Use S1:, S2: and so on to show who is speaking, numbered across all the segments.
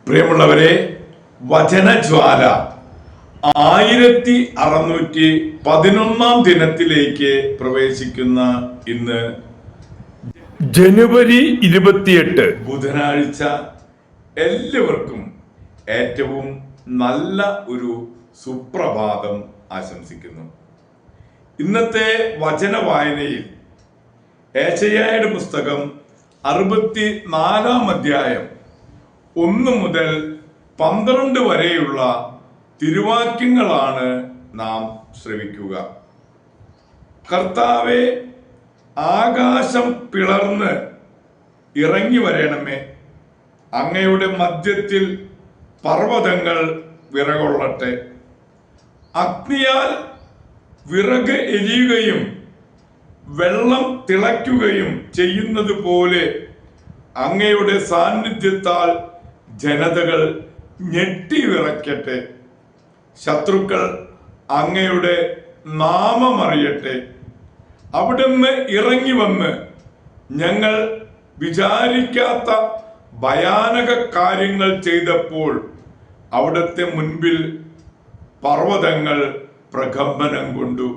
S1: പ്രിയമുള്ളവരെ, വചനജ്വാല 1611 ദിനത്തിലേക്ക് പ്രവേശിക്കുന്ന ഇന്ന്
S2: ജനുവരി 28
S1: ബുധനാഴ്ച എല്ലാവർക്കും ഏറ്റവും നല്ല ഒരു സുപ്രഭാതം ആശംസിക്കുന്നു. ഇന്നത്തെ വചന വായനയിൽ ഏശയ്യായുടെ പുസ്തകം 64 അധ്യായം 1 മുതൽ 12 വരെയുള്ള തിരുവാക്യങ്ങളാണ് നാം ശ്രവിക്കുക. കർത്താവേ, ആകാശം പിളർന്ന് ഇറങ്ങി വരണമേ, അങ്ങയുടെ മധ്യത്തിൽ പർവ്വതങ്ങൾ വിറകൊള്ളട്ടെ. അഗ്നിയാൽ വിറക് എരിയുകയും വെള്ളം തിളയ്ക്കുകയും ചെയ്യുന്നത് പോലെ അങ്ങയുടെ സാന്നിധ്യത്താൽ ജനതകൾ ഞെട്ടിവിറയ്ക്കട്ടെ. ശത്രുക്കൾ അങ്ങയുടെ നാമമറിയട്ടെ. അവിടുന്ന് ഇറങ്ങി വന്ന് ഞങ്ങൾ വിചാരിക്കാത്ത ഭയാനക കാര്യങ്ങൾ ചെയ്തപ്പോൾ അവിടുത്തെ മുൻപിൽ പർവ്വതങ്ങൾ പ്രകമ്പനം കൊണ്ടു.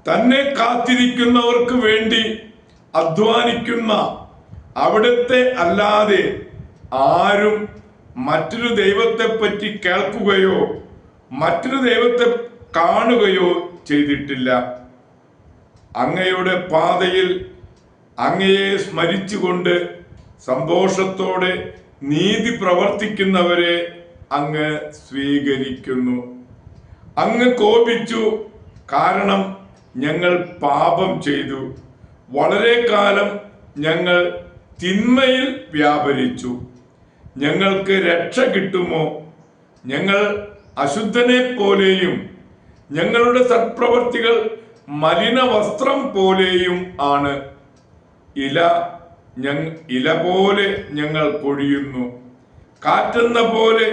S1: തന്നെ കാത്തിരിക്കുന്നവർക്ക് വേണ്ടി അധ്വാനിക്കുന്ന അവിടുത്തെ അല്ലാതെ ആരും മറ്റൊരു ദൈവത്തെ പറ്റി കേൾക്കുകയോ മറ്റൊരു ദൈവത്തെ കാണുകയോ ചെയ്തിട്ടില്ല. അങ്ങയുടെ പാതയിൽ അങ്ങയെ സ്മരിച്ചുകൊണ്ട് സന്തോഷത്തോടെ നീതി പ്രവർത്തിക്കുന്നവരെ അങ്ങ് സ്വീകരിക്കുന്നു. അങ്ങ് കോപിച്ചു, കാരണം ഞങ്ങൾ പാപം ചെയ്തു. വളരെ കാലം ഞങ്ങൾ തിന്മയിൽ വ്യാപരിച്ചു. ഞങ്ങൾക്ക് രക്ഷ കിട്ടുമോ? ഞങ്ങൾ അശുദ്ധനെ പോലെയും ഞങ്ങളുടെ സത്പ്രവർത്തികൾ മലിന വസ്ത്രം പോലെയും ആണ്. ഇല പോലെ ഞങ്ങൾ കൊഴിയുന്നു. കാറ്റെന്ന പോലെ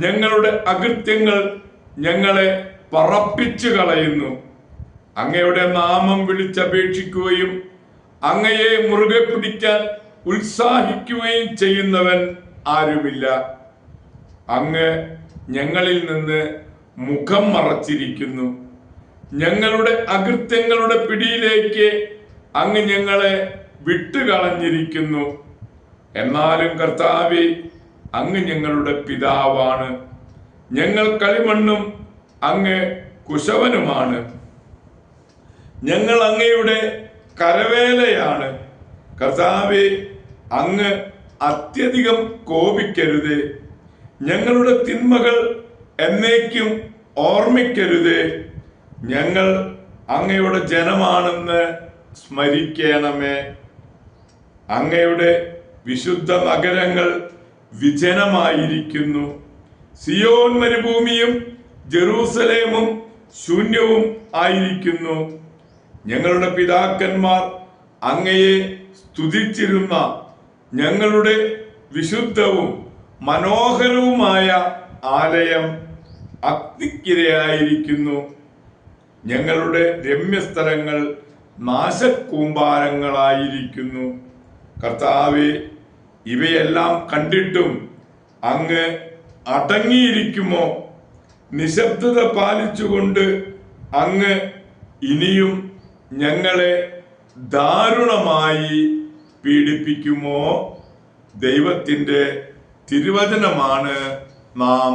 S1: ഞങ്ങളുടെ അകൃത്യങ്ങൾ ഞങ്ങളെ പറപ്പിച്ചു കളയുന്നു. അങ്ങയുടെ നാമം വിളിച്ചപേക്ഷിക്കുകയും അങ്ങയെ മുറുകെ പിടിക്കാൻ ഉത്സാഹിക്കുകയും ചെയ്യുന്നവൻ ആരുമില്ല. അങ്ങ് ഞങ്ങളിൽ നിന്ന് മുഖം മറച്ചിരിക്കുന്നു. ഞങ്ങളുടെ അകൃത്യങ്ങളുടെ പിടിയിലേക്ക് അങ്ങ് ഞങ്ങളെ വിട്ടുകളഞ്ഞിരിക്കുന്നു. എന്നാലും കർത്താവേ, അങ്ങ് ഞങ്ങളുടെ പിതാവാണ്. ഞങ്ങൾ കളിമണ്ണും അങ്ങ് കുശവനുമാണ്. ഞങ്ങൾ അങ്ങയുടെ കരവേലയാണ്. കർത്താവേ, അങ്ങ് അത്യധികം കോപിക്കരുതേ. ഞങ്ങളുടെ തിന്മകൾ എന്നേക്കും ഓർമ്മിക്കരുതേ. ഞങ്ങൾ അങ്ങയുടെ ജനമാണെന്ന് സ്മരിക്കണമേ. അങ്ങയുടെ വിശുദ്ധ നഗരങ്ങൾ വിജനമായിരിക്കുന്നു. സിയോൻ മരുഭൂമിയും ജെറൂസലേമും ശൂന്യവും ആയിരിക്കുന്നു. ഞങ്ങളുടെ പിതാക്കന്മാർ അങ്ങയെ സ്തുതിച്ചിരുന്ന ഞങ്ങളുടെ വിശുദ്ധവും മനോഹരവുമായ ആലയം അഗ്നിക്കിരയായിരിക്കുന്നു. ഞങ്ങളുടെ രമ്യസ്ഥലങ്ങൾ നാശക്കൂമ്പാരങ്ങളായിരിക്കുന്നു. കർത്താവേ, ഇവയെല്ലാം കണ്ടിട്ടും അങ്ങ് അടങ്ങിയിരിക്കുമോ? നിശബ്ദത പാലിച്ചുകൊണ്ട് അങ്ങ് ഇനിയും ഞങ്ങളെ ദാരുണമായി പീഡിപ്പിക്കുമോ? ദൈവത്തിൻ്റെ തിരുവചനമാണ് നാം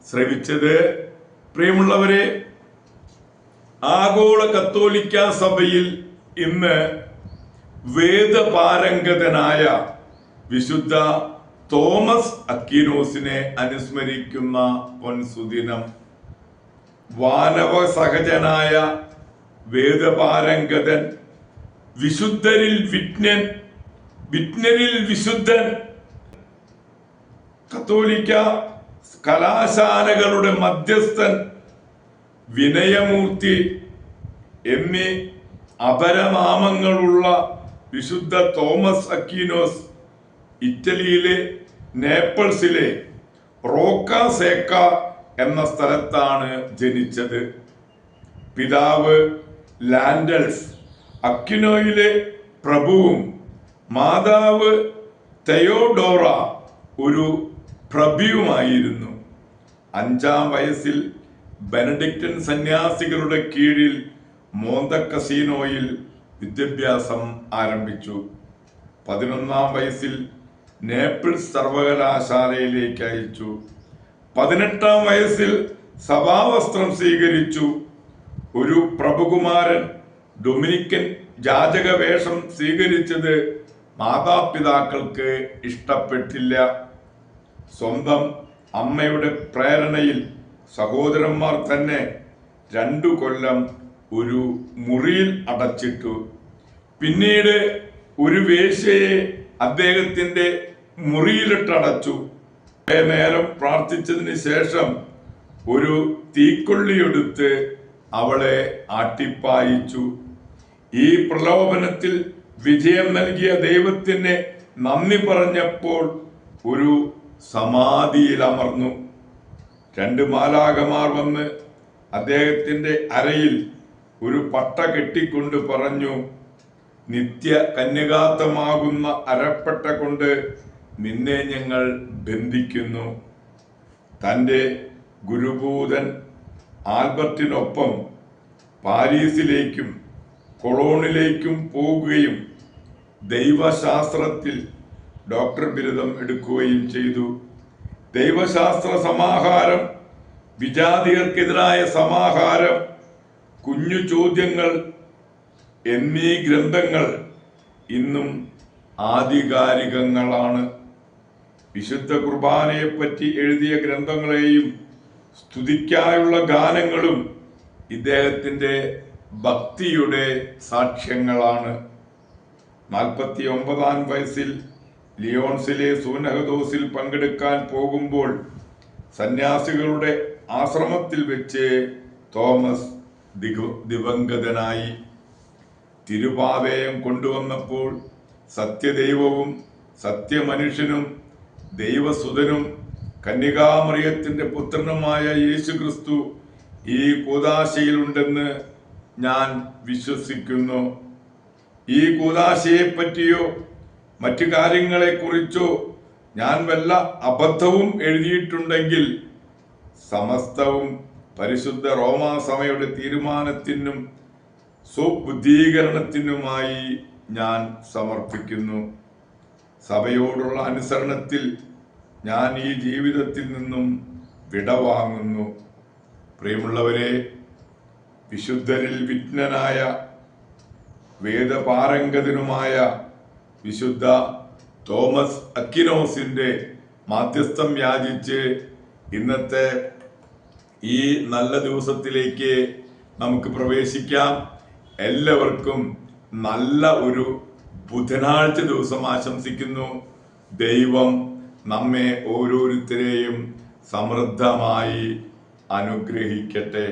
S1: ശ്രവിച്ചത്. പ്രിയമുള്ളവരെ, ആഗോള കത്തോലിക്ക സഭയിൽ ഇന്ന് വേദപാരംഗതനായ വിശുദ്ധ തോമസ് അക്വീനോസിനെ അനുസ്മരിക്കുന്ന പൊൻസുദിനം. വാനവ സഹജനായ വേദപാരംഗതൻ, വിശുദ്ധരിൽ വിജ്ഞൻ, വിജ്ഞരിൽ വിശുദ്ധൻ, കത്തോലിക്ക കലാശാലകളുടെ മധ്യസ്ഥൻ, വിനയമൂർത്തി എന്നീ അപരനാമങ്ങളുള്ള വിശുദ്ധ തോമസ് അക്വീനോസ് ഇറ്റലിയിലെ നേപ്പിൾസിലെ റോക്ക സേക്ക എന്ന സ്ഥലത്താണ് ജനിച്ചത്. പിതാവ് ലാൻഡൽഫ് അക്വിനോയിലെ പ്രഭുവും മാതാവ് തെയോഡോറ ഒരു പ്രഭ്യുമായിരുന്നു. 5-ാം വയസ്സിൽ ബെനഡിക്റ്റൻ സന്യാസികളുടെ കീഴിൽ മോന്ത കസീനോയിൽ വിദ്യാഭ്യാസം ആരംഭിച്ചു. 11-ാം വയസ്സിൽ നേപ്പിൾസ് സർവകലാശാലയിലേക്ക് അയച്ചു. 18-ാം വയസ്സിൽ സഭാവസ്ത്രം സ്വീകരിച്ചു. ഒരു പ്രഭുകുമാരൻ ഡൊമിനിക്കൻ യാചക വേഷം സ്വീകരിച്ചത് മാതാപിതാക്കൾക്ക് ഇഷ്ടപ്പെട്ടില്ല. സ്വന്തം അമ്മയുടെ പ്രേരണയിൽ സഹോദരന്മാർ തന്നെ 2 കൊല്ലം ഒരു മുറിയിൽ അടച്ചിട്ടു. പിന്നീട് ഒരു വേശ്യയെ അദ്ദേഹത്തിന്റെ മുറിയിലിട്ടടച്ചു. കുറേ നേരം പ്രാർത്ഥിച്ചതിന് ശേഷം ഒരു തീക്കൊള്ളിയെടുത്ത് അവളെ ആട്ടിപ്പായിച്ചു. ഈ പ്രലോഭനത്തിൽ വിജയം നൽകിയ ദൈവത്തിന് നന്ദി പറഞ്ഞപ്പോൾ ഒരു സമാധിയിൽ അമർന്നു. 2 മാലാഖമാർ വന്ന് അദ്ദേഹത്തിന്റെ അരയിൽ ഒരു പട്ട കെട്ടിക്കൊണ്ട് പറഞ്ഞു, നിത്യ കന്യകാത്വമാകുന്ന അരപ്പട്ട കൊണ്ട് നിന്നെ ഞങ്ങൾ ബന്ധിക്കുന്നു. തൻ്റെ ഗുരുഭൂതൻ ആൽബർട്ടിനൊപ്പം പാരീസിലേക്കും കൊളോണിലേക്കും പോകുകയും ദൈവശാസ്ത്രത്തിൽ ഡോക്ടർ ബിരുദം എടുക്കുകയും ചെയ്തു. ദൈവശാസ്ത്ര സമാഹാരം, വിജാതികർക്കെതിരായ സമാഹാരം, കുഞ്ഞു ചോദ്യങ്ങൾ എന്നീ ഗ്രന്ഥങ്ങൾ ഇന്നും ആധികാരികങ്ങളാണ്. വിശുദ്ധ കുർബാനയെപ്പറ്റി എഴുതിയ ഗ്രന്ഥങ്ങളെയും സ്തുതിക്കായുള്ള ഗാനങ്ങളും ഇദ്ദേഹത്തിൻ്റെ ഭക്തിയുടെ സാക്ഷ്യങ്ങളാണ്. 49-ാം വയസ്സിൽ ലിയോൺസിലെ സൂനഹദോസിൽ പങ്കെടുക്കാൻ പോകുമ്പോൾ സന്യാസികളുടെ ആശ്രമത്തിൽ വെച്ച് തോമസ് ദിവംഗതനായി. തിരുപാവേയം കൊണ്ടുവന്നപ്പോൾ സത്യദൈവവും സത്യമനുഷ്യനും ദൈവസുതനും കന്യകാമറിയത്തിന്റെ പുത്രനുമായ യേശുക്രിസ്തു ഈ കൂദാശയിലുണ്ടെന്ന് ഞാൻ വിശ്വസിക്കുന്നു. ഈ കൂദാശയെ പറ്റിയോ മറ്റു കാര്യങ്ങളെക്കുറിച്ചോ ഞാൻ വല്ല അബദ്ധവും എഴുതിയിട്ടുണ്ടെങ്കിൽ സമസ്തവും പരിശുദ്ധ റോമാസഭയുടെ തീരുമാനത്തിനും സ്വബുദ്ധീകരണത്തിനുമായി ഞാൻ സമർപ്പിക്കുന്നു. സഭയോടുള്ള അനുസരണത്തിൽ ഞാൻ ഈ ജീവിതത്തിൽ നിന്നും വിടവാങ്ങുന്നു. പ്രിയമുള്ളവരെ, വിശുദ്ധരിൽ വിജ്ഞനായ വേദപാരംഗതനുമായ വിശുദ്ധ തോമസ് അക്വിനോസിന്റെ മാധ്യസ്ഥം യാചിച്ച് ഇന്നത്തെ ഈ നല്ല ദിവസത്തിലേക്ക് നമുക്ക് പ്രവേശിക്കാം. എല്ലാവർക്കും നല്ല ഒരു ബുധനാഴ്ച ദിവസം ആശംസിക്കുന്നു. ദൈവം നമ്മെ ഓരോരുത്തരെയും സമൃദ്ധമായി അനുഗ്രഹിക്കട്ടെ.